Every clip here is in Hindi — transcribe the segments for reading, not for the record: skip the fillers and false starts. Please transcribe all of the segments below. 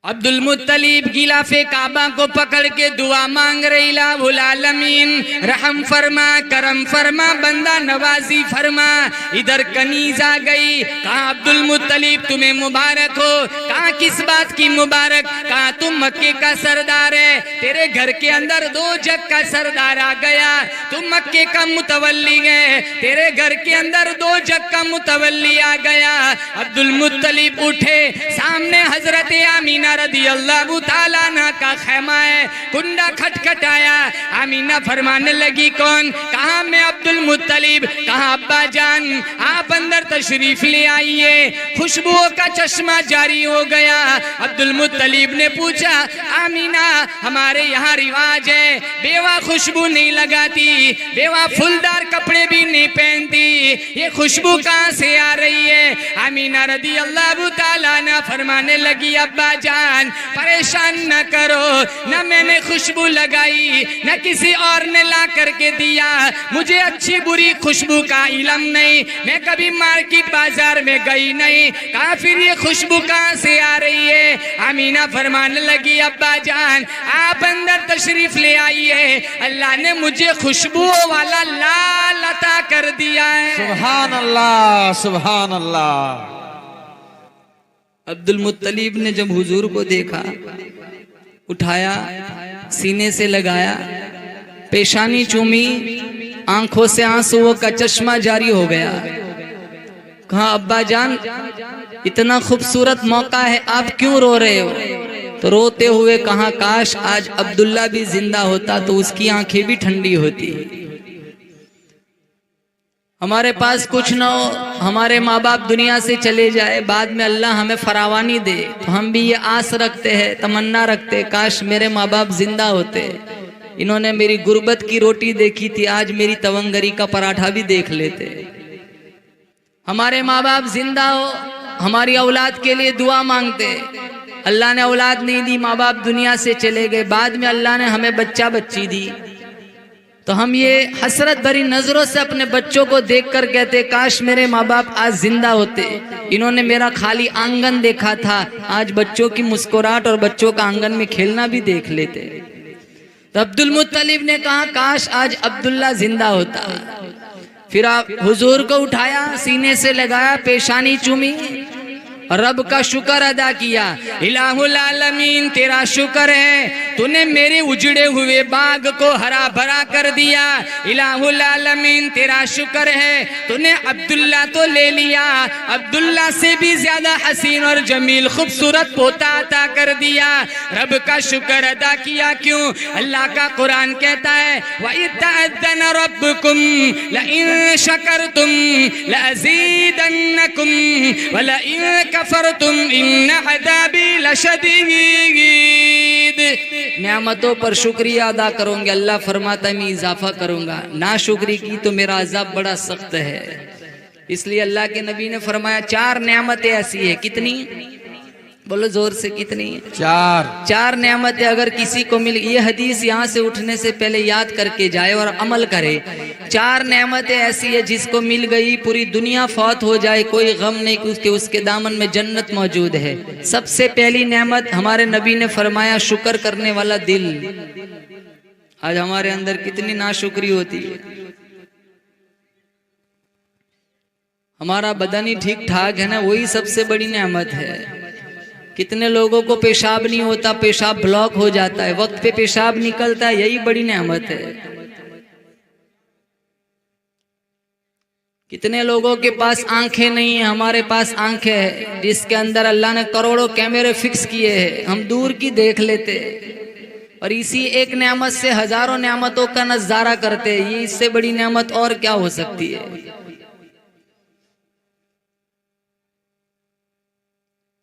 अब्दुल मुत्तलिब गिलाफे काबा को पकड़ के दुआ मांग रही, इलाहुल आलमीन रहम फरमा, करम फरमा, बंदा नवाजी फरमा। इधर कनीज आ गई, कहा अब्दुल मुत्तलिब तुम्हें मुबारक हो। कहा किस बात की मुबारक? कहा तुम मक्के का सरदार है, तेरे घर के अंदर 2 जग का सरदार आ गया, तुम मक्के का मुतवल्ली है, तेरे घर के अंदर 2 जग का मुतवल्ली आ गया। अब्दुल मुत्तलिब उठे, सामने हजरत आमीना रदी अल्लाह ताला अन्हा का खैमा है, कुंडा खटखटाया। आमीना फरमाने लगी कौन? कहा मैं अब्दुल मुत्तलिब। कहा अब्बा जान आप अंदर तशरीफ ले आइए, खुशबुओं का चश्मा जारी हो गया। अब्दुल मुत्तलिब ने पूछा आमीना हमारे यहाँ रिवाज है, बेवा खुशबू नहीं लगाती, बेवा फूलदार कपड़े भी नहीं पहनती, ये खुशबू कहाँ से आ रही है? आमीना रदी अल्लाह ताला अन्हा फरमाने लगी अब्बा जान परेशान न करो, न मैंने खुशबू लगाई न किसी और ने ला करके दिया, मुझे अच्छी बुरी खुशबू का इल्म नहीं, मैं कभी मार्केट बाजार में गई नहीं। कहा फिर ये खुशबू कहाँ से आ रही है? आमीना फरमाने लगी अब्बा जान आप अंदर तशरीफ ले आइए, अल्लाह ने मुझे खुशबू वाला लाल अता कर दिया है। सुभान अल्लाह, सुभान अल्लाह। अब्दुल मुत्तलिब ने जब हुजूर को देखा, उठाया, सीने से लगाया, पेशानी चूमी, आंखों से आंसुओं का चश्मा जारी हो गया। कहा अब्बा जान इतना खूबसूरत मौका है, आप क्यों रो रहे हो? तो रोते हुए कहा काश आज अब्दुल्ला भी जिंदा होता तो उसकी आंखें भी ठंडी होती। हमारे पास कुछ ना हो, हमारे माँ बाप दुनिया से चले जाए, बाद में अल्लाह हमें फरावानी दे, तो हम भी ये आस रखते हैं, तमन्ना रखते, काश मेरे माँ बाप जिंदा होते। इन्होंने मेरी गुर्बत की रोटी देखी थी, आज मेरी तवंगरी का पराठा भी देख लेते। हमारे माँ बाप जिंदा हो, हमारी औलाद के लिए दुआ मांगते, अल्लाह ने औलाद नहीं दी, माँ बाप दुनिया से चले गए, बाद में अल्लाह ने हमें बच्चा बच्ची दी, तो हम ये हसरत भरी नजरों से अपने बच्चों को देखकर कहते काश मेरे माँ बाप आज जिंदा होते, इन्होंने मेरा खाली आंगन देखा था, आज बच्चों की मुस्कुराहट और बच्चों का आंगन में खेलना भी देख लेते। तो अब्दुल मुत्तलिब ने कहा काश आज अब्दुल्ला जिंदा होता। फिर आप हुजूर को उठाया, सीने से लगाया, पेशानी चूमी, रब का शुक्र अदा किया। इलाहुल आलमीन तेरा शुक्र है, तूने मेरे उजड़े हुए बाग को हरा भरा कर दिया। इलाहुल आलमीन तेरा शुक्र है, तूने अब्दुल्ला तो ले लिया, अब्दुल्ला से भी ज्यादा हसीन और जमील खूबसूरत पोता अता कर दिया। रब का शुक्र अदा किया क्यों? अल्लाह का कुरान कहता है वइत्तअज़्ज़न रब्बुकुम लइन शकरतुम लअज़ीदन्नकुम वलइन कफरतुम इन्न अज़ाबी लशदीद। नेमतों पर शुक्रिया अदा करोगे, अल्लाह फरमाता है मैं इजाफा करूंगा, ना शुक्री की तो मेरा अजाब बड़ा सख्त है। इसलिए अल्लाह के नबी ने फरमाया 4 नेमतें ऐसी है। कितनी? बोलो जोर से, कितनी? 4 नेमतें अगर किसी को मिल, ये हदीस यहाँ से उठने से पहले याद करके जाए और अमल करे। 4 नेमतें ऐसी है जिसको मिल गई पूरी दुनिया फौत हो जाए कोई गम नहीं कि उसके दामन में जन्नत मौजूद है। सबसे पहली नेमत हमारे नबी ने फरमाया शुक्र करने वाला दिल। आज हमारे अंदर कितनी नाशुक्री होती है। हमारा बदन ही ठीक ठाक है ना, वही सबसे बड़ी नेमत है। कितने लोगों को पेशाब नहीं होता, पेशाब ब्लॉक हो जाता है, वक्त पे पेशाब निकलता है, यही बड़ी नेमत है। कितने लोगों के पास आंखें नहीं है, हमारे पास आंखें है, जिसके अंदर अल्लाह ने करोड़ों कैमरे फिक्स किए हैं, हम दूर की देख लेते और इसी एक नेमत से हजारों नेमतों का नजारा करते। ये इससे बड़ी नेमत और क्या हो सकती है?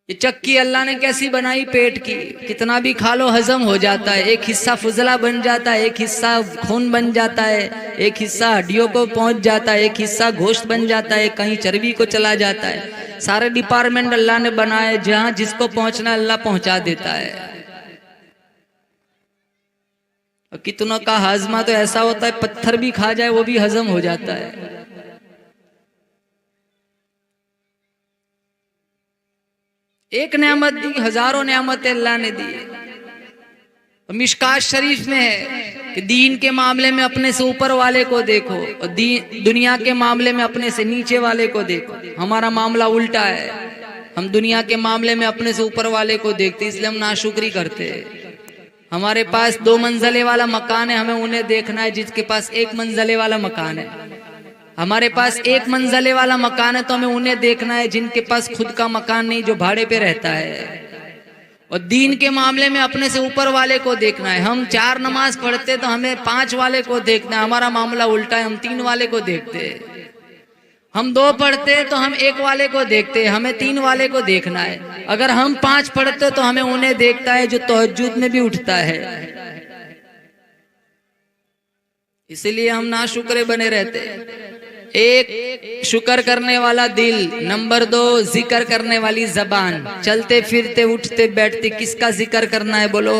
ये चक्की अल्लाह ने कैसी बनाई पेट की, कितना भी खा लो हजम हो जाता है, एक हिस्सा फुजला बन जाता है, एक हिस्सा खून बन जाता है, एक हिस्सा हड्डियों को पहुंच जाता है, एक हिस्सा गोश्त बन जाता है, कहीं चर्बी को चला जाता है। सारे डिपार्टमेंट अल्लाह ने बनाए, जहां जिसको पहुंचना अल्लाह पहुंचा देता है। और कितनों का हाजमा तो ऐसा होता है पत्थर भी खा जाए वो भी हजम हो जाता है। एक नेमत दी, हजारों नेमतें अल्लाह ने दी। मिशकात शरीफ में है कि दीन के मामले में अपने से ऊपर वाले को देखो और दुनिया के मामले में अपने से नीचे वाले को देखो। हमारा मामला उल्टा है, हम दुनिया के मामले में अपने से ऊपर वाले को देखते, इसलिए हम नाशुक्री करते हैं। हमारे पास 2 मंजिले वाला मकान है, हमें उन्हें देखना है जिसके पास 1 मंजिले वाला मकान है। हमारे पास 1 मंजिले वाला मकान है तो हमें उन्हें देखना है जिनके पास खुद का मकान नहीं, जो भाड़े पे रहता है। और दीन के मामले में अपने से ऊपर वाले को देखना है। हम 4 नमाज पढ़ते तो हमें 5 वाले को देखना है, हमारा मामला उल्टा है, हम 3 वाले को देखते हैं। हम 2 पढ़ते तो हम 1 वाले को देखते हैं, हमें 3 वाले को देखना है। अगर हम 5 पढ़ते तो हमें उन्हें देखता है जो तहज्जुद में भी उठता है। इसलिए हम नाशुक्रे बने रहते हैं। 1 शुक्र करने वाला दिल, नंबर 2 जिक्र करने वाली जबान। चलते फिरते उठते बैठते किसका जिक्र करना है बोलो?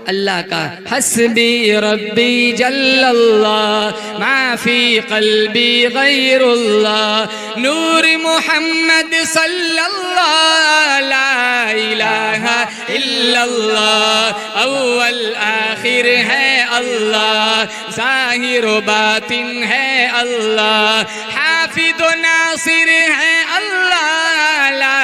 अल्लाह का। हस्बी रब्बी जल्लल्लाह माफी कल्बी गैरुल्लाह नूर मोहम्मद सल्लल्लाह ला इलाहा इल्लल्लाह अव्वल आखिर है अल्लाह ज़ाहिर बातिन है अल्लाह हाफिद नासिर है अल्लाह ला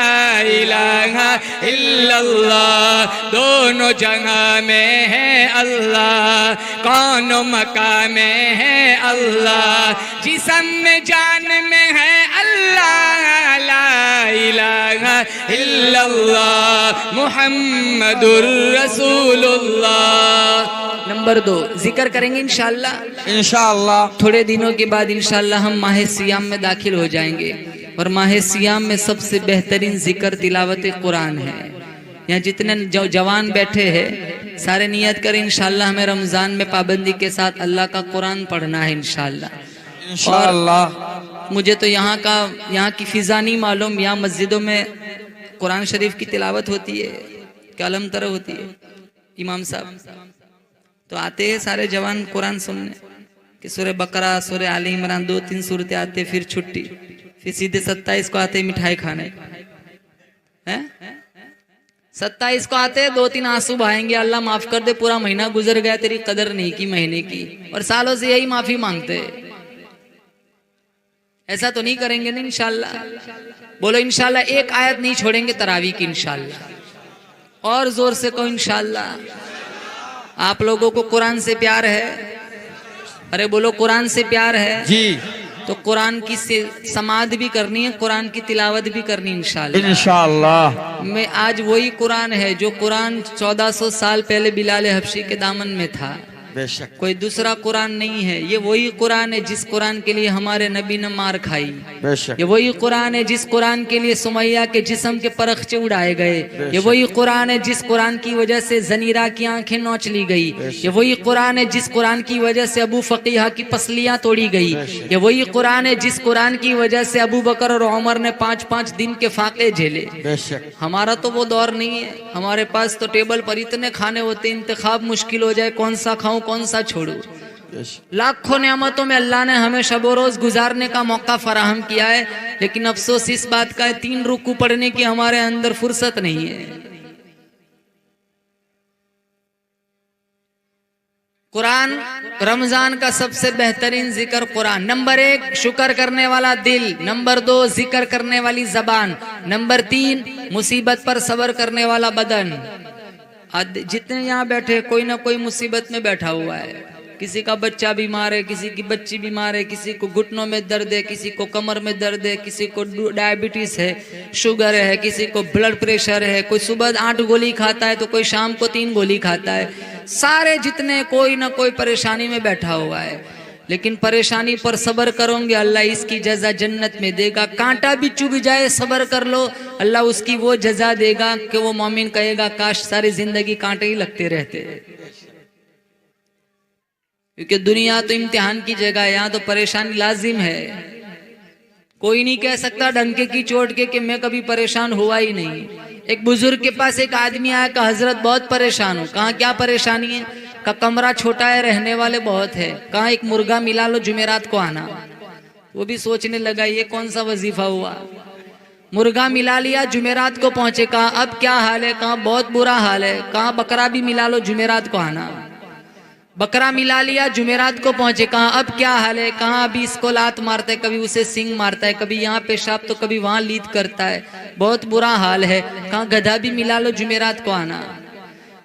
इलाहा इल्लल्लाह दोनों जगह में है अल्लाह कौन मकाम में है अल्लाह जिस्म में जान में है अल्लाह ला इलाहा इल्लल्लाह मुहम्मदुर रसूलुल्लाह। नंबर 2 जिक्र करेंगे इंशाअल्लाह। थोड़े दिनों के बाद इंशाअल्लाह हम माह सियाम में दाखिल हो जाएंगे और माह सियाम में सबसे बेहतरीन जिक्र तिलावत कुरान है। यहाँ जितने जवान बैठे हैं सारे नियत करें इंशाअल्लाह हमें रमजान में पाबंदी के साथ अल्लाह का कुरान पढ़ना है इंशाअल्लाह। मुझे तो यहाँ की फिजा नहीं मालूम, यहाँ मस्जिदों में कुरान शरीफ की तिलावत होती है, कलम तरह होती है। इमाम साहब तो आते हैं सारे जवान कुरान सुनने कि सूरह बकरा सूरह आले इमरान 2-3 सूरतें आते, फिर छुट्टी, फिर सीधे 27 को आते मिठाई खाने हैं। 27 को आते 2-3 आंसू बहाएंगे, अल्लाह माफ कर दे पूरा महीना गुजर गया तेरी कदर नहीं की महीने की, और सालों से यही माफी मांगते। ऐसा तो नहीं करेंगे ना इंशाअल्लाह? बोलो इंशाअल्लाह। एक आयत नहीं छोड़ेंगे तरावी की इंशाअल्लाह। और जोर से कहो इंशाअल्लाह। आप लोगों को कुरान से प्यार है? अरे बोलो कुरान से प्यार है जी। तो कुरान की समाद भी करनी है, कुरान की तिलावत भी करनी इंशाअल्लाह। इंशाअल्लाह। मैं आज वही कुरान है जो कुरान 1400 साल पहले बिलाल हबशी के दामन में था, बेशक कोई दूसरा कुरान नहीं है। ये वही कुरान है जिस कुरान के लिए हमारे नबी ने मार खाई। बेशक। ये वही कुरान है जिस कुरान के लिए सुमैया के जिस्म के परखचे उड़ाए गए। ये वही कुरान है जिस कुरान की वजह से जनीरा की आंखें नोच ली गई। ये वही कुरान है जिस कुरान की वजह से अबू फकीहा की पसलियां तोड़ी गई। ये वही कुरान है जिस कुरान की वजह से अबू बकर और उमर ने 5-5 दिन के फाके झेले। बेशक। हमारा तो वो दौर नहीं है, हमारे पास तो टेबल पर इतने खाने होते इंतखाब मुश्किल हो जाए कौन सा खाऊं कौन सा छोड़ू। लाखों नेमतों में अल्लाह ने हमें शबो रोज गुजारने का मौका फराहम किया है, लेकिन अफसोस इस बात का है 3 रुकू पढ़ने की हमारे अंदर फुर्सत नहीं है। कुरान रमजान का सबसे बेहतरीन जिक्र कुरान। नंबर 1 शुक्र करने वाला दिल, नंबर 2 जिक्र करने वाली जबान, नंबर 3 मुसीबत पर सब्र करने वाला बदन। जितने यहाँ बैठे कोई ना कोई मुसीबत में बैठा हुआ है। किसी का बच्चा बीमार है, किसी की बच्ची बीमार है, किसी को घुटनों में दर्द है, किसी को कमर में दर्द है, किसी को डायबिटीज है, शुगर है, किसी को ब्लड प्रेशर है, कोई सुबह 8 गोली खाता है तो कोई शाम को 3 गोली खाता है। सारे जितने कोई ना कोई परेशानी में बैठा हुआ है, लेकिन परेशानी पर सब्र करोगे अल्लाह इसकी जजा जन्नत में देगा। कांटा भी चुभ जाए सब्र कर लो, अल्लाह उसकी वो जजा देगा कि वो मोमिन कहेगा काश सारी जिंदगी कांटे ही लगते रहते। क्योंकि दुनिया तो इम्तिहान की जगह है, यहाँ तो परेशानी लाजिम है। कोई नहीं कह सकता डंके की चोट के कि मैं कभी परेशान हुआ ही नहीं। एक बुजुर्ग के पास एक आदमी आया, कहा हजरत बहुत परेशान हूँ। कहा क्या परेशानी है? का कमरा छोटा है, रहने वाले बहुत है। कहा एक मुर्गा मिला लो, जुमेरात को आना। वो भी सोचने लगा ये कौन सा वजीफा हुआ। मुर्गा मिला लिया, जुमेरात को पहुंचे, कहा अब क्या हाल है, कहा बहुत बुरा हाल है, कहा बकरा भी मिला लो, जुमेरात को आना। बकरा मिला लिया, जुमेरात को पहुंचे, कहा अब क्या हाल है, कहा अभी इसको लात मारता है, कभी उसे सिंग मारता है, कभी यहाँ पेशाब तो कभी वहां लीद करता है, बहुत बुरा हाल है, कहा गधा भी मिला लो, जुमेरात को आना।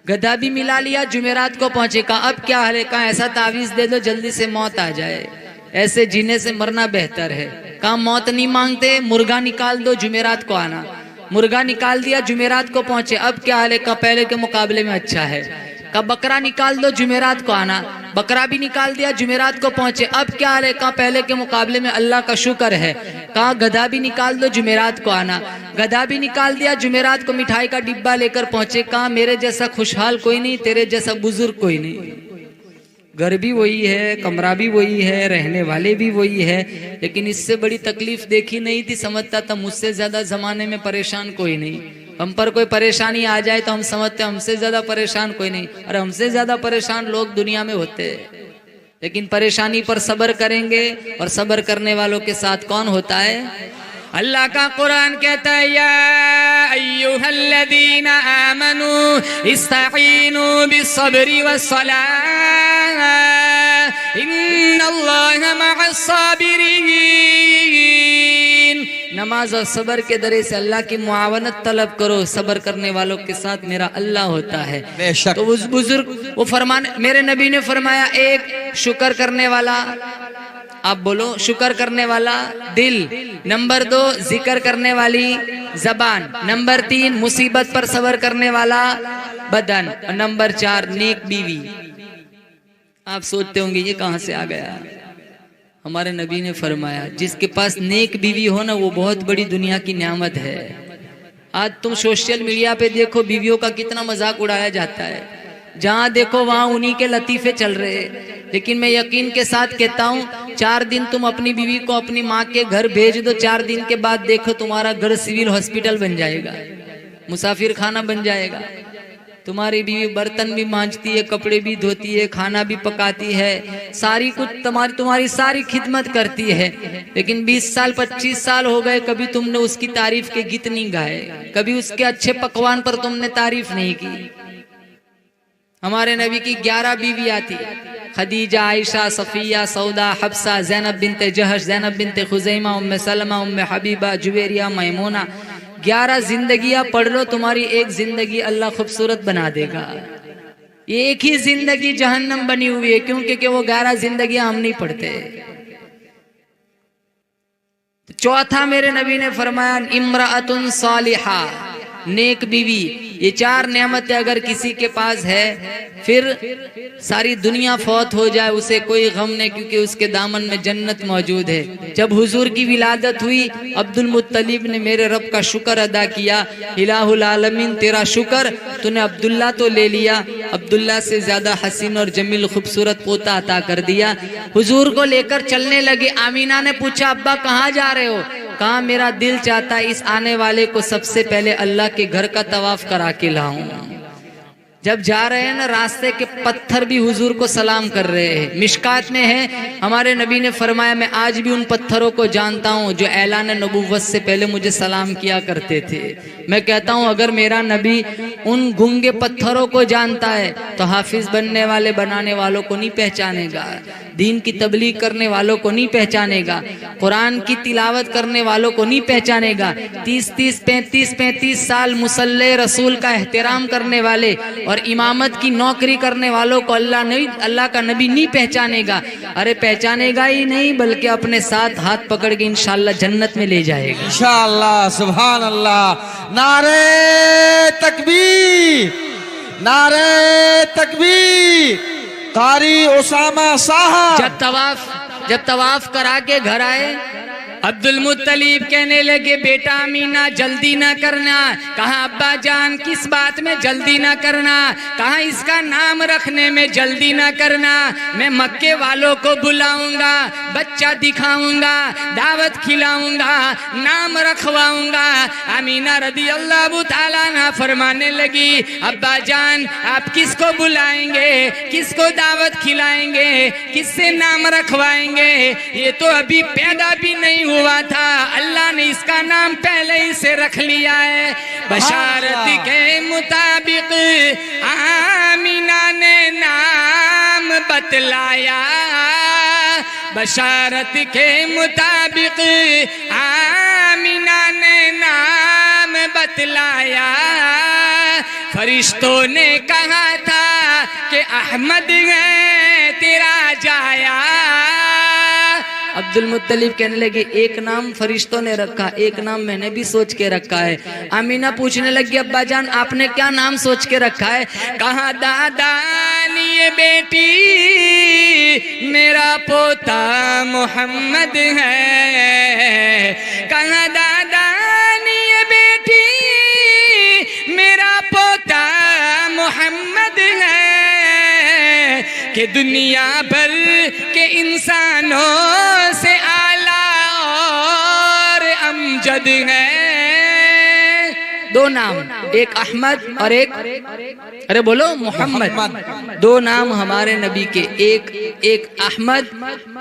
गधा भी मिला लिया, जुमेरात को पहुंचे, कहा अब क्या हाल है, कहा ऐसा तावीज दे दो जल्दी से मौत आ जाए, ऐसे जीने से मरना बेहतर है। कहा मौत नहीं मांगते, मुर्गा निकाल दो, जुमेरात को आना। मुर्गा निकाल दिया, जुमेरात को पहुंचे, अब क्या हाल है, कहा पहले के मुकाबले में अच्छा है। कहा बकरा निकाल दो, जुमेरात को आना। बकरा भी निकाल दिया, जुमेरात को पहुंचे, अब क्या हाल है, कहा पहले के मुकाबले में अल्लाह का शुक्र है। कहा गधा भी निकाल दो, जुमेरात को आना। गधा भी निकाल दिया, जुमेरात को मिठाई का डिब्बा लेकर पहुंचे, कहा मेरे जैसा खुशहाल कोई नहीं, तेरे जैसा बुजुर्ग कोई नहीं। घर भी वही है, कमरा भी वही है, रहने वाले भी वही है, लेकिन इससे बड़ी तकलीफ देखी नहीं थी। समझता था मुझसे ज्यादा जमाने में परेशान कोई नहीं। हम पर कोई परेशानी आ जाए तो हम समझते हमसे ज्यादा परेशान कोई नहीं। अरे हमसे ज्यादा परेशान लोग दुनिया में होते हैं, लेकिन परेशानी पर सब्र करेंगे, और सब्र करने वालों के साथ कौन होता है? अल्लाह का कुरान कहता है या अय्युहल्लज़ीना आमनू इस्तईनू बिस्सब्रि वस्सलाह इन्नल्लाहा मअस्साबिरीन। नमाज और सब्र के दरे से अल्लाह की मुआवनत तलब करो, सब्र करने वालों के साथ मेरा अल्लाह होता है। तो उस बुजुर्ग वो फरमाने, मेरे नबी ने फरमाया एक शुक्र करने वाला, आप बोलो शुक्र करने वाला दिल, नंबर 2 जिक्र करने वाली जबान, नंबर 3 मुसीबत पर सब्र करने वाला बदन, और नंबर 4 नेक बीवी। आप सोचते होंगे ये कहां से आ गया? हमारे नबी ने फरमाया जिसके पास नेक बीवी हो ना, वो बहुत बड़ी दुनिया की नेमत है। आज तुम सोशल मीडिया पे देखो बीवियों का कितना मजाक उड़ाया जाता है, जहां देखो वहां उन्हीं के लतीफे चल रहे हैं। लेकिन मैं यकीन के साथ कहता हूँ 4 दिन तुम अपनी बीवी को अपनी माँ के घर भेज दो, 4 दिन के बाद देखो तुम्हारा घर सिविल हॉस्पिटल बन जाएगा, मुसाफिर खाना बन जाएगा। तुम्हारी बीवी बर्तन भी मांजती है, कपड़े भी धोती है, खाना भी पकाती है, सारी कुछ तुम्हारी सारी खिदमत करती है। लेकिन 20 साल 25 साल हो गए, कभी तुमने उसकी तारीफ के गीत नहीं गाए, कभी उसके अच्छे पकवान पर तुमने तारीफ नहीं की। हमारे नबी की 11 बीवियां थी, खदीजा, आयशा, सफिया, सौदा, हफ्सा, ज़ैनब बिनते जहश, ज़ैनब बिनते खुज़ैमा, उम्मे सलमा, उम्मे हबीबा, जुवेरिया, मैमूना। 11 जिंदगियां पढ़ लो, तुम्हारी एक जिंदगी अल्लाह खूबसूरत बना देगा। ये एक ही जिंदगी जहन्नम बनी हुई है, क्योंकि वो 11 जिंदगियां हम नहीं पढ़ते। चौथा मेरे नबी ने फरमाया इम्राअतुन सालिहा, नेक बीवी। ये 4 नेमतें अगर किसी के पास है, फिर सारी दुनिया फौत हो जाए उसे कोई गम नहीं, क्योंकि उसके दामन में जन्नत मौजूद है। जब हुजूर की विलादत हुई, अब्दुल मुत्तलिब ने मेरे रब का शुक्र अदा किया, इलाहुल आलमीन तेरा शुक्र, तूने अब्दुल्ला तो ले लिया, अब्दुल्ला से ज्यादा हसीन और जमील खूबसूरत पोता अता कर दिया। हुजूर को लेकर चलने लगे। आमीना ने पूछा अब्बा कहाँ जा रहे हो? कहा मेरा दिल चाहता है इस आने वाले को सबसे पहले अल्लाह के घर का तवाफ करा के लाऊं। जब जा रहे हैं ना, रास्ते के पत्थर भी हुजूर को सलाम कर रहे हैं। मिशकात में है, हमारे नबी ने फरमाया मैं आज भी उन पत्थरों को जानता हूं जो ऐलान नबुव्वत से पहले मुझे सलाम किया करते थे। मैं कहता हूं अगर मेरा नबी उन गूंगे पत्थरों को जानता है तो हाफिज बनने वाले बनाने वालों को नहीं पहचानेगा, दीन की तबलीग करने वालों को नहीं पहचानेगा, कुरान की तिलावत करने वालों को नहीं पहचानेगा। 30-30, 35-35 साल मुसल्ले रसूल का एहतराम करने वाले और इमामत की नौकरी करने वालों को अल्लाह का नबी नहीं पहचानेगा। अरे पहचानेगा ही नहीं, बल्कि अपने साथ हाथ पकड़ के इंशाअल्लाह जन्नत में ले जाएगा इंशाअल्लाह। सुभान अल्लाह। नारे तकबीर, नारे तकबीर। कारी उसामा साहब जब तवाफ करा के घर आए, अब्दुल मुत्तलिब कहने लगे बेटा अमीना जल्दी ना करना। कहा अब्बा जान किस बात में जल्दी ना करना? कहा इसका नाम रखने में जल्दी ना करना। मैं मक्के वालों को बुलाऊंगा, बच्चा दिखाऊंगा, दावत खिलाऊंगा, नाम रखवाऊंगा। अमीना रदी अल्लाह ताला ना फरमाने लगी अब्बा जान आप किसको बुलाएंगे, किसको दावत खिलाएंगे, किससे नाम रखवाएंगे? ये तो अभी पैदा भी नहीं हुआ हुआ था, अल्लाह ने इसका नाम पहले ही से रख लिया है। बशारत के मुताबिक आमीना ने नाम बतलाया, बशारत के मुताबिक आमीना ने नाम बतलाया। फरिश्तों ने कहा था कि अहमद है तेरा जाया। अब्दुल मुत्तलिब कहने लगे एक नाम फरिश्तों ने रखा, एक नाम मैंने भी सोच के रखा है। आमीना पूछने लगी अब्बा जान आपने क्या नाम सोच के रखा है? कहा दादा ये बेटी मेरा पोता मोहम्मद है। कहा दादा ये बेटी मेरा पोता मोहम्मद है कि दुनिया भर के इंसानों से आला और अमजद है। दो नाम, एक अहमद और एक अरे बोलो मोहम्मद। दो नाम हमारे नबी के, एक अहमद,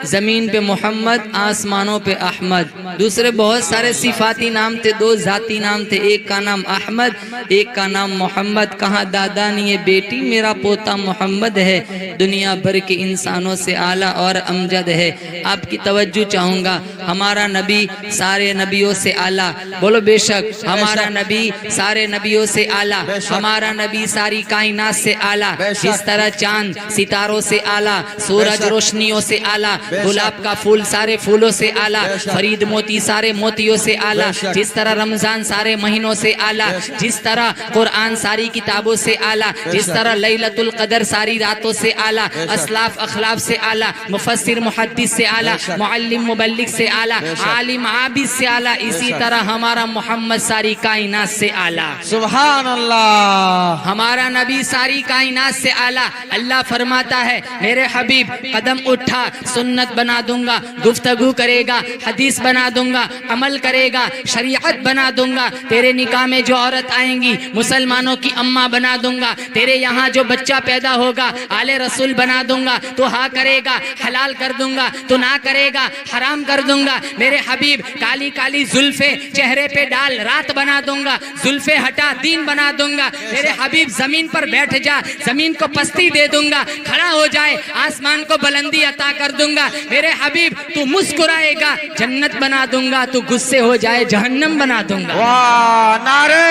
जमीन पे मोहम्मद, आसमानों पे अहमद। दूसरे बहुत सारे सिफाती नाम थे, दो जाती नाम थे, एक का नाम अहमद, एक का नाम मोहम्मद। कहा दादा ने ये बेटी मेरा पोता मोहम्मद है, दुनिया भर के इंसानों से आला और अमजद है। आपकी तवज्जो चाहूंगा, हमारा नबी सारे नबियों से आला। बोलो बेशक हमारा नबी सारे नबियों से आला, हमारा नबी सारी कायनात से आला। जिस तरह चांद सितारों से आला, सूरज रोशनियों से आला, गुलाब का फूल सारे फूलों से आला, फरीद मोती सारे मोतियों से आला। जिस तरह रमजान सारे महीनों से आला, जिस तरह कुरान सारी किताबों से आला, जिस तरह लैलतुल कदर सारी रातों से आला, असलाफ अखलाफ से आला, मुफस्सिर मुहद्दिस से आला, मुअल्लिम मुबल्लिग से आला, आलिम आबिद से आला। इसी तरह हमारा मोहम्मद सारी कायनात से आला। सुभान अल्लाह। हमारा नबी सारी कायनात से आला। अल्लाह फरमाता है मेरे हबीब कदम उठा सुन्नत बना दूंगा, गुफ्तगू करेगा हदीस बना दूंगा, अमल करेगा शरीयत बना दूंगा। तेरे निकाह में जो औरत आएंगी मुसलमानों की अम्मा बना दूंगा। तेरे यहाँ जो बच्चा पैदा होगा आले रसूल बना दूंगा। तो हाँ करेगा हलाल कर दूंगा, तो ना करेगा हराम कर दूंगा। मेरे हबीब काली काली जुल्फे चेहरे पे डाल रात बना दूंगा, जुल्फे हटा दीन बना दूंगा। मेरे हबीब जमीन पर बैठ जा, जमीन को पस्ती दे दूंगा। खड़ा हो जाए आसमान को बुलंदी अता कर दूंगा। मेरे हबीब तू मुस्कुराएगा जन्नत बना दूंगा, तू गुस्से हो जाए जहन्नम बना दूंगा। वाह नारे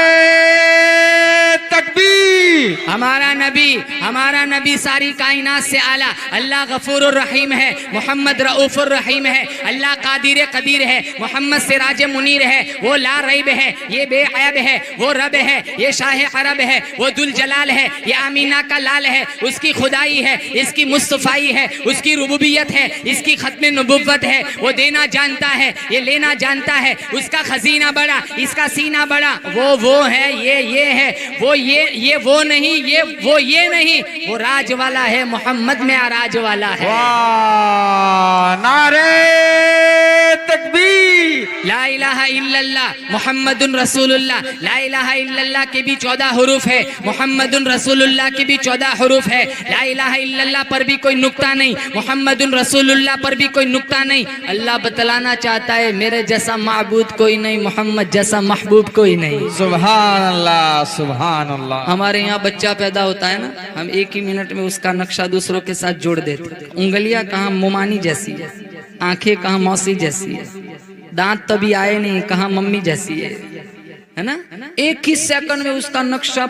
तकबीर। हमारा नबी सारी कायनात से आला। अल्लाह गफूरुर रहीम है, मोहम्मद रऊफुर रहीम है। अल्लाह कादिर कदीर है, मोहम्मद सिराज मुनीर है। वो ला रैब है, ये बेअयब है। वो रब है, ये शाह अरब है। वो दुल जलाल है, ये आमीना का लाल है। उसकी खुदाई है, इसकी मुस्तफाई है, उसकी रुबूबियत है, इसकी खत्म नबुव्वत है। वो देना जानता है, ये लेना जानता है। उसका खजीना बड़ा, इसका सीना बड़ा। वो है, ये है। वो ये वो नहीं, ये नहीं। वो राज वाला है, मोहम्मद में आराज वाला है। वाह नारे तकबीर। ला इलाहा इल्लल्लाह मुहम्मदुन रसूलुल्लाह। ला इलाहा इल्लल्लाह के भी 14 हरूफ है, मुहम्मदुन रसूलुल्लाह के भी 14 हरूफ है। ला इलाहा इल्लल्लाह पर भी कोई नुक्ता नहीं, मुहम्मदुन रसूलुल्लाह पर भी कोई नुक्ता नहीं। अल्लाह बतलाना चाहता है मेरे जैसा माबूद कोई नहीं, मोहम्मद जैसा महबूब कोई नहीं। सुभान अल्लाह सुभान अल्लाह। हमारे यहाँ बच्चा पैदा होता है ना, हम एक ही मिनट में उसका नक्शा दूसरों के साथ जोड़ देते। उंगलियां कहाँ मुमानी जैसी है, आंखें कहाँ मौसी जैसी है, दांत तभी आए नहीं कहाँ मम्मी जैसी है ना। एक ही सेकंड में उसका नक्शा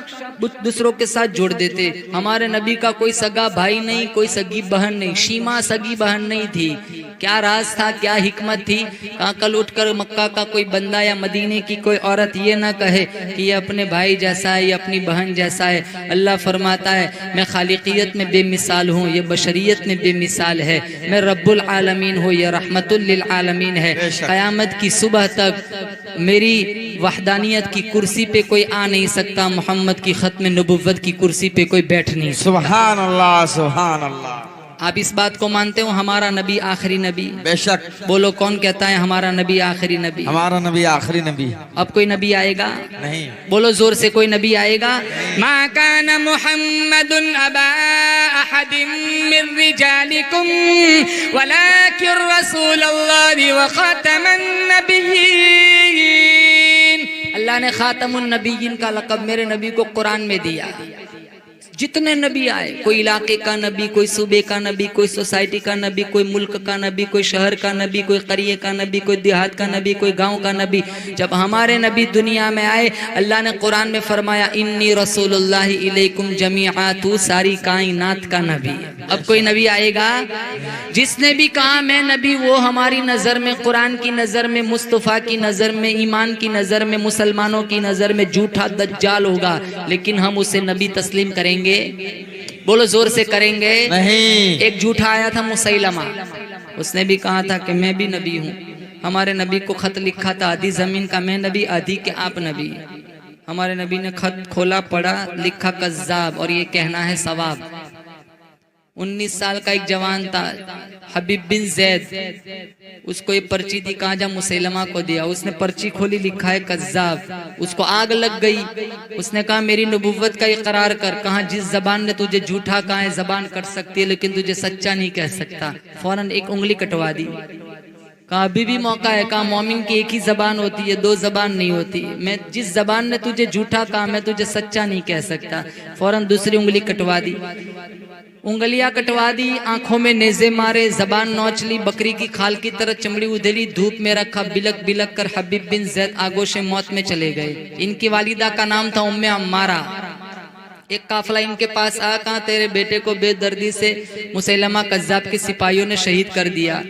दूसरों के साथ जोड़ देते। हमारे नबी का कोई सगा भाई नहीं, कोई सगी बहन नहीं। शीमा सगी बहन नहीं थी। क्या राज था, क्या हिकमत थी? कल उठकर मक्का का कोई बंदा या मदीने की कोई औरत ये ना कहे कि ये अपने भाई जैसा है, ये अपनी बहन जैसा है। अल्लाह फरमाता है मैं खालिकियत में बेमिसाल हूँ, ये बशरियत में बेमिसाल है। मैं रब्बुल आलमीन हूँ, ये रहमतुल लिल आलमीन है। क़यामत की सुबह तक मेरी वहदानियत की कुर्सी पे कोई आ नहीं सकता, मोहम्मद की खत्म नबुव्वत की कुर्सी पे कोई बैठ नहीं। सुभान अल्लाह सुभान अल्लाह। आप इस बात को मानते हो हमारा नबी आखिरी नबी? बेशक। बोलो कौन कहता है हमारा नबी आखिरी नबी? हमारा नबी आखिरी नबी। अब कोई नबी आएगा? नहीं। बोलो जोर से, कोई नबी आएगा? मा कान मुहम्मदुन अबा अहदिम मिन रिजालिकुम वलाकिन रसूलल्लाहि व खातमन नबिय्यीन। अल्लाह ने खातमुन नबिय्यीन का लक़ब मेरे नबी को कुरान में दिया। जितने नबी आए, कोई इलाके का नबी, कोई सूबे का नबी, कोई सोसाइटी का नबी, कोई मुल्क का नबी, कोई शहर का नबी, कोई करिए का नबी, कोई देहात का नबी, कोई गांव का नबी, जब हमारे नबी दुनिया में आए अल्लाह ने कुरान में फरमाया इन्नी रसूलुल्लाहि इलैकुम जमीआ, तू सारी कायनात का नबी। अब कोई नबी आएगा जिसने भी कहा मैं नबी, वो हमारी नजर में, कुरान की नजर में, मुस्तफ़ा की नजर में, ईमान की नजर में, मुसलमानों की नजर में झूठा दज्जाल होगा, लेकिन हम उसे नबी तस्लीम करेंगे? बोलो जोर से, करेंगे नहीं। एक झूठा आया था मुसैलमा, उसने भी कहा था कि मैं भी नबी हूँ। हमारे नबी को खत लिखा था आधी जमीन का मैं नबी, आधी के आप नबी। हमारे नबी ने खत खोला, पढ़ा, लिखा कज़्ज़ाब और ये कहना है सवाब। 19 साल का एक जवान था हबीब बिन जैद, उसको ये पर्ची दी, कहा जा मुसैलमा को दिया। उसने पर्ची खोली, लिखा है कज़्ज़ाब। उसको आग लग गई। उसने कहा मेरी नबुव्वत का इकरार कर। कहा जिस जबान ने तुझे झूठा कहा है जबान कट सकती है, लेकिन तुझे सच्चा नहीं कह सकता। फौरन एक उंगली कटवा दी। कहा अभी भी मौका है। कहा मोमिन की एक ही जबान होती है, 2 जबान नहीं होती। मैं जिस जबान ने तुझे झूठा कहा मैं तुझे सच्चा नहीं कह सकता। फौरन दूसरी उंगली कटवा दी। उंगलियां कटवा दी, आंखों में नेज़े मारे, जबान नोच ली, बकरी की खाल की तरह चमड़ी उधेली, धूप में रखा, बिलक बिलक कर हबीब बिन जैद आगोश मौत में चले गए। इनकी वालिदा का नाम था उम्मे अम्मारा। एक काफिला इनके पास आया, कहा तेरे बेटे को बेदर्दी से मुसैलमा कज़्ज़ाब के सिपाहियों ने शहीद कर दिया।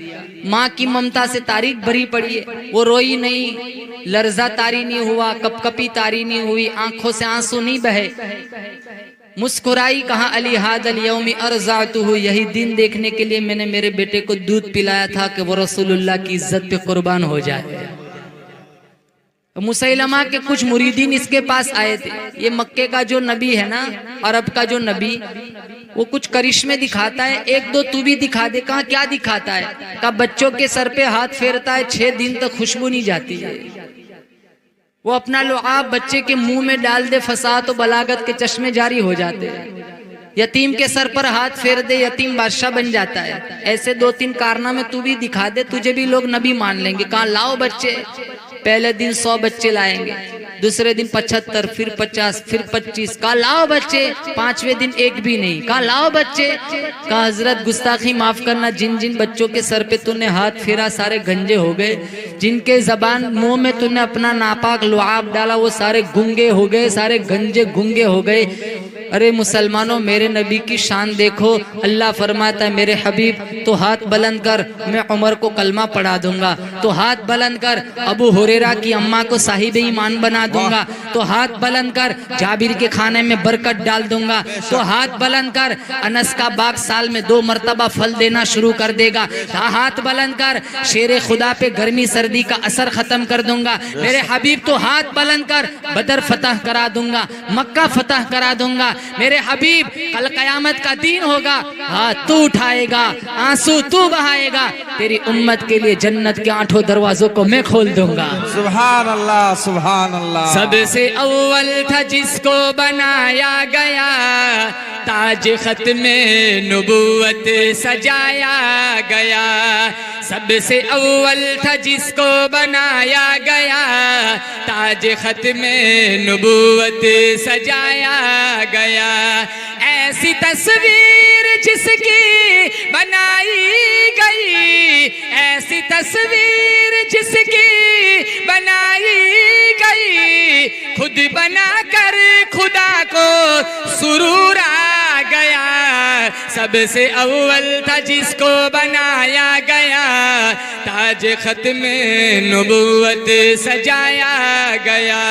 माँ की ममता से तारीख भरी पड़ी है, वो रोई नहीं, लर्जा तारी नहीं हुआ, कपकपी तारी नहीं हुई, आंखों से आंसू नहीं बहे, मुस्कुराई। कहा अली हादल यौमी अर्ज़अतुहु, यही दिन देखने के लिए मैंने मेरे बेटे को दूध पिलाया था कि वो रसूलुल्लाह की इज्जत पे कुर्बान हो जाए। मुसैलमा के कुछ मुरीदीन इसके पास आए थे। ये मक्के का जो नबी है ना, अरब का जो नबी, वो कुछ करिश्मे दिखाता है, 1-2 तू भी दिखा दे। कहा क्या दिखाता है? कहा बच्चों के सर पे हाथ फेरता है, 6 दिन तक खुशबू नहीं जाती है। वो अपना लुआब बच्चे के मुंह में डाल दे, फसाद और बलागत के चश्मे जारी हो जाते हैं। यतीम के सर पर हाथ फेर दे, यतीम बादशाह बन जाता है। ऐसे 2-3 कारनामे तू भी दिखा दे, तुझे भी लोग नबी मान लेंगे। कहा लाओ बच्चे। पहले दिन 100 बच्चे लाएंगे, दूसरे दिन 75, फिर 50, फिर 25। कहा लाओ बच्चे। 5वें दिन एक भी नहीं। कहा लाओ बच्चे। कहा हजरत गुस्ताखी माफ करना, जिन जिन बच्चों के सर पे तूने हाथ फेरा सारे गंजे हो गए, जिनके जबान मुंह में तूने अपना नापाक लुआब डाला वो सारे गुंगे हो गए, सारे गंजे गुंगे हो गए। अरे मुसलमानों, मेरे नबी की शान देखो। अल्लाह फरमाता है मेरे हबीब तो हाथ बुलंद कर, मैं उमर को कलमा पढ़ा दूंगा। तो हाथ बुलंद कर, अबू हुरैरा की अम्मा को साहिब ईमान बना दूंगा। तो हाथ बुलंद कर, जाबिर के खाने में बरकत डाल दूंगा। तो हाथ बुलंद कर, अनस का बाग साल में 2 मरतबा फल देना शुरू कर देगा। हाथ बुलंद कर, शेरे खुदा पे गर्मी सर्दी का असर खत्म कर दूंगा। मेरे हबीब तो हाथ बुलंद कर, बदर फतह करा दूंगा, मक्का फतह करा दूंगा। मेरे हबीब कल कयामत का दिन होगा, हाथ तू उठाएगा, आंसू तू बहाएगा, तेरी उम्मत के लिए जन्नत के 8 दरवाजों को मैं खोल दूंगा। सुभान अल्लाह, सुभान अल्लाह। सबसे अव्वल था जिसको बनाया गया, ताज खत में नबूवत सजाया गया। सबसे अव्वल था जिसको बनाया गया, ताज खत में नबूवत सजाया गया। ऐसी तस्वीर जिसकी बनाई गई, ऐसी तस्वीर जिसकी बनाई गई, खुद बनाकर खुदा को सुरूर आ गया। सबसे अव्वल था जिसको बनाया गया, ताज खत में नबूवत सजाया गया।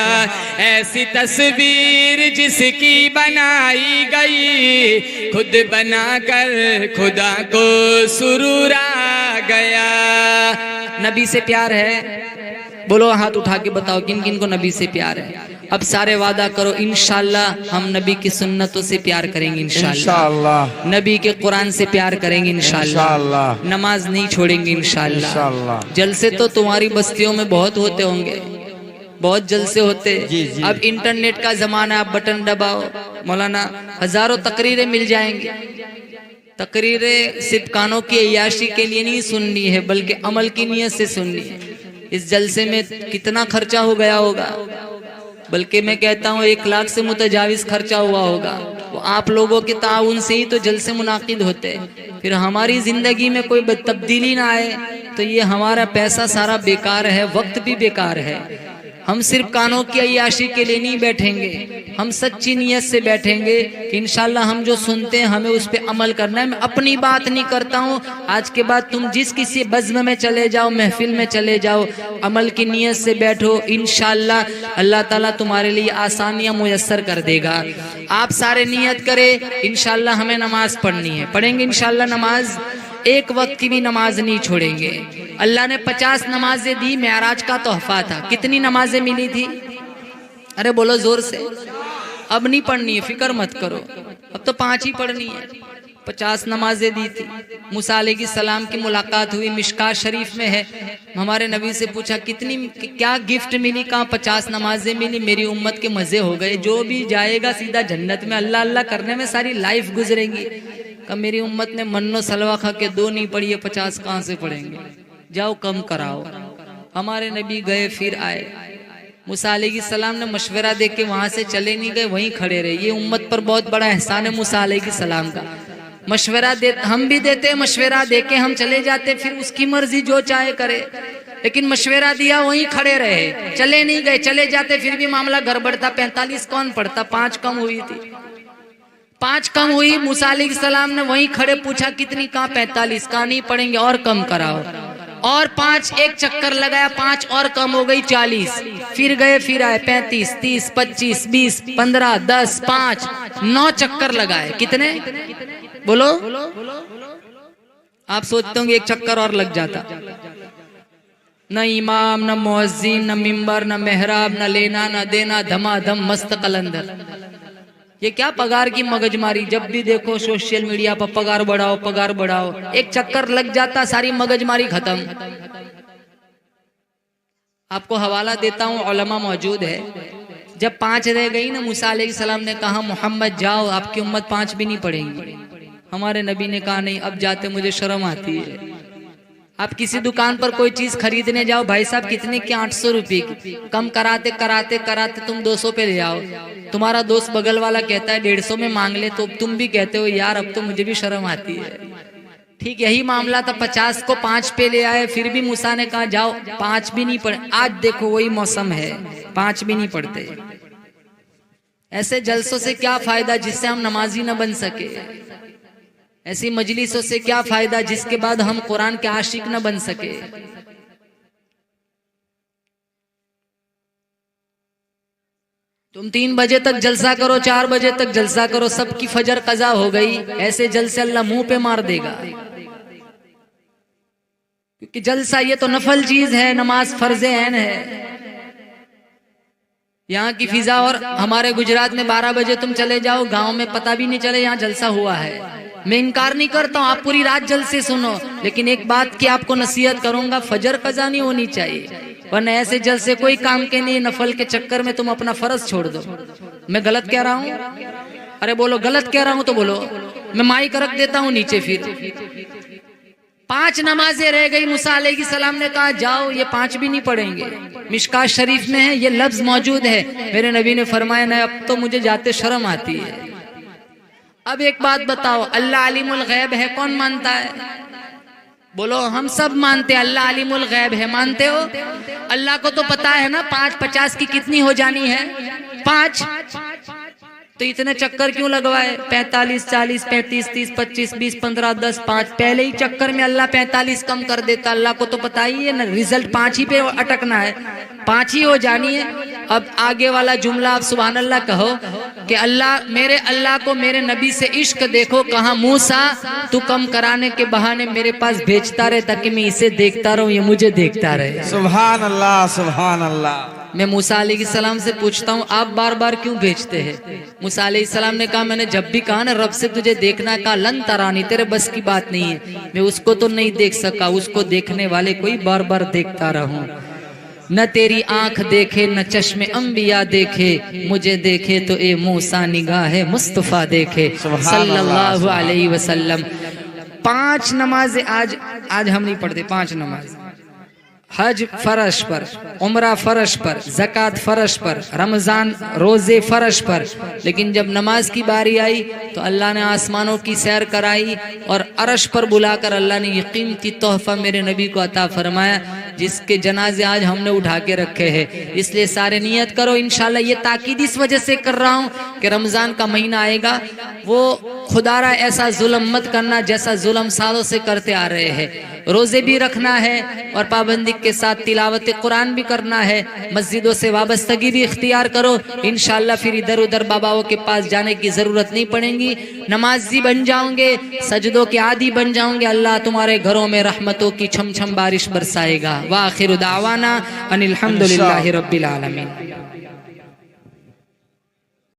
ऐसी तस्वीर जिसकी बनाई गई, खुद बनाकर खुदा को सुरूर आ गया। नबी से प्यार है? बोलो हाथ उठा के बताओ किन किन को नबी से प्यार है। अब सारे वादा करो इंशाअल्लाह हम नबी की सुन्नतों से प्यार करेंगे, इंशाअल्लाह नबी के कुरान से प्यार करेंगे, इंशाअल्लाह नमाज नहीं छोड़ेंगे, इंशाअल्लाह। जलसे तो तुम्हारी बस्तियों में बहुत होते होंगे, बहुत जलसे होते। अब इंटरनेट का जमाना, आप बटन दबाओ, मौलाना हजारों तकरीरें मिल जाएंगी। तकरीरें सिर्फ कानों की अय्याशी के लिए नहीं सुननी है, बल्कि अमल की नीयत से सुननी है। इस जलसे में कितना खर्चा हो गया होगा, बल्कि मैं कहता हूँ 1 लाख से मुतजाविज खर्चा हुआ होगा। वो आप लोगों के ताउन से ही तो जलसे मुनाकिद होते हैं। फिर हमारी जिंदगी में कोई तब्दीली ना आए तो ये हमारा पैसा सारा बेकार है, वक्त भी बेकार है। हम सिर्फ कानों की अय्याशी के लिए नहीं बैठेंगे, हम सच्ची नीयत से बैठेंगे कि इंशाल्लाह हम जो सुनते हैं हमें उस पर अमल करना है। मैं अपनी बात नहीं करता हूँ, आज के बाद तुम जिस किसी बज़्म में चले जाओ, महफिल में चले जाओ, अमल की नीयत से बैठो, इंशाल्लाह अल्लाह ताला तुम्हारे लिए आसानियाँ मुयस्सर कर देगा। आप सारे नियत करें, इंशाल्लाह हमें नमाज पढ़नी है, पढ़ेंगे इंशाल्लाह नमाज, 1 वक्त की भी नमाज नहीं छोड़ेंगे। अल्लाह ने 50 नमाजें दी, मेराज का तोहफा था। कितनी नमाजें मिली थी? अरे बोलो जोर से। अब नहीं पढ़नी है, फिक्र मत करो, अब तो 5 ही पढ़नी है। 50 नमाजें दी थी। मूसा अलैहिस्सलाम की मुलाकात हुई, मिशकात शरीफ में है। हमारे नबी से पूछा कितनी क्या गिफ्ट मिली? कहाँ 50 नमाजें मिली। मेरी उम्मत के मजे हो गए, जो भी जाएगा सीधा जन्नत में, अल्लाह अल्लाह करने में सारी लाइफ गुजरेंगी। कब मेरी उम्मत ने मन्नो सलवा खा के 2 नहीं पढ़ी है, 50 कहाँ से पढ़ेंगे? जाओ कम कराओ। हमारे नबी गए, फिर आए। मूसा अलैहिस्सलाम ने मशवरा दे के वहां से चले नहीं गए, वहीं खड़े रहे। ये उम्मत पर बहुत बड़ा एहसान है मूसा अलैहिस्सलाम का। मशवरा दे, हम भी देते, मशवरा दे के हम चले जाते, फिर उसकी मर्जी जो चाहे करे। लेकिन मशवरा दिया, वहीं खड़े रहे, चले नहीं गए। चले जाते फिर भी मामला गड़बड़ था। 45 कौन पढ़ता? 5 कम हुई थी, 5 कम हुई। मूसा अलैहिस्सलाम ने वहीं खड़े पूछा कितनी? कहाँ 45? कहाँ नहीं पढ़ेंगे, और कम कराओ। और 5, एक चक्कर लगाया, 5 और कम हो गई 40। फिर गए, फिर आए 35, 30, 25, 20, 15, 10, 5, 9 चक्कर लगाए। कितने बोलो? आप सोचते होंगे 1 चक्कर और लग जाता। न इमाम, न मुअज्जिन, न मिंबर, न मेहराब, न लेना न देना, धमाधम मस्त कलंदर। ये क्या पगार की मगजमारी? जब भी देखो सोशल मीडिया पर पगार बढ़ाओ, पगार बढ़ाओ। 1 चक्कर लग जाता, सारी मगजमारी खत्म। आपको हवाला देता हूँ, उलमा मौजूद है। जब 5 रह गई ना, मूसा अलैहिस्सलाम ने कहा मोहम्मद जाओ, आपकी उम्मत 5 भी नहीं पढ़ेंगी। हमारे नबी ने कहा नहीं, अब जाते मुझे शर्म आती है। आप किसी दुकान पर कोई चीज खरीदने जाओ, भाई साहब कितने की? 800 रुपये की। कम कराते कराते कराते तुम 200 पे ले आओ। तुम्हारा दोस्त बगल वाला कहता है 150 में मांग ले, तो तुम भी कहते हो यार अब तो मुझे भी शर्म आती है। ठीक यही मामला था। 50 को 5 पे ले आए, फिर भी मूसा ने कहा जाओ, 5 भी नहीं पढ़े। आज देखो वही मौसम है, 5 भी नहीं पढ़ते। ऐसे जलसों से क्या फायदा जिससे हम नमाजी न बन सके? ऐसी मजलिसों से क्या फायदा जिसके बाद हम कुरान के आशिक न बन सके? तुम 3 बजे तक जलसा करो, 4 बजे तक जलसा करो, सबकी फजर कजा हो गई। ऐसे जलसे अल्लाह मुंह पे मार देगा। क्योंकि जलसा ये तो नफल चीज है, नमाज फर्ज ऐन है। यहाँ की फिजा और हमारे गुजरात में 12 बजे तुम चले जाओ, गांव में पता भी नहीं चले यहाँ जलसा हुआ है। मैं इनकार नहीं करता हूँ, आप पूरी रात जलसे सुनो, लेकिन एक बात की आपको नसीहत करूंगा, फजर कजा नहीं होनी चाहिए। वरना ऐसे जलसे कोई काम के नहीं, नफल के चक्कर में तुम अपना फर्ज छोड़ दो। मैं गलत कह रहा हूँ? अरे बोलो गलत कह रहा हूँ तो बोलो, मैं माइक रख देता हूँ नीचे। फिर 5 नमाजें रह गई। मूसा अलैहिस्सलाम ने कहा जाओ, ये 5 भी नहीं पढ़ेंगे। मिशकात शरीफ में है, ये लफ्ज मौजूद है। मेरे नबी ने फरमाया ना, अब तो मुझे जाते शर्म आती है। अब एक बात बताओ, अल्लाह अलीमुल गैब है, कौन मानता है? बोलो। हम सब मानते हैं अल्लाह अलीमुल गैब है। मानते हो? अल्लाह को तो पता है ना 5 50 की कितनी हो जानी है? 5। तो इतने चक्कर क्यों लगवाए? 45, 40, 35, 30, 25, 20, 15, 10, 5। पहले ही चक्कर में अल्लाह 45 कम कर देता। अल्लाह को तो पता ही है ना, रिजल्ट 5 ही पे अटकना है, 5 ही हो जानी है। अब आगे वाला जुमला आप सुभान अल्लाह कहो कि अल्लाह, मेरे अल्लाह को मेरे नबी से इश्क देखो, कहा मूसा तू कम कराने के बहाने मेरे पास भेजता रहे ताकि मैं इसे देखता रहूं, ये मुझे देखता रहे। सुभान अल्लाह, सुभान अल्लाह। मैं मूसा अलैहिस्सलाम से पूछता हूँ आप बार बार क्यों भेजते हैं? मूसा अलैहिस्सलाम ने कहा मैंने जब भी कहा ना रब से तुझे देखना, कहा लन तरानी, तेरे बस की बात नहीं है। मैं उसको तो नहीं देख सका, उसको देखने वाले कोई बार बार देखता रहूं। न तेरी आंख देखे न चश्मे अंबिया देखे, मुझे देखे तो ए मूसा निगाह मुस्तफा देखे सल्लल्लाहु अलैहि वसल्लम। 5 नमाज आज हम नहीं पढ़ते। 5 नमाज, हज फर्श पर, उम्रा फर्श पर, ज़कात फर्श पर, रमज़ान रोज़े फर्श पर। लेकिन जब नमाज की बारी आई तो अल्लाह ने आसमानों की सैर कराई और अर्श पर बुलाकर अल्लाह ने ये कीमती तोहफा मेरे नबी को अता फरमाया, जिसके जनाजे आज हमने उठा के रखे हैं। इसलिए सारे नियत करो इंशाल्लाह। ये ताकीद इस वजह से कर रहा हूँ कि रमज़ान का महीना आएगा, वो खुदारा ऐसा जुल्म मत करना जैसा जुल्म सालों से करते आ रहे हैं। रोज़े भी रखना है और पाबंदी के साथ तिलावत कुरान भी करना है। मस्जिदों से वाबस्तगी भी इख्तियार करो इंशाल्लाह। फिर इधर उधर बाबाओं के पास जाने की ज़रूरत नहीं पड़ेगी। नमाजी बन जाओगे, सजदों के आदी बन जाओगे। अल्लाह तुम्हारे घरों में रहमतों की छम छम बारिश बरसाएगा। वाखिर दावाना अनिल हम्दुलिल्लाहि रब्बिल आलमीन।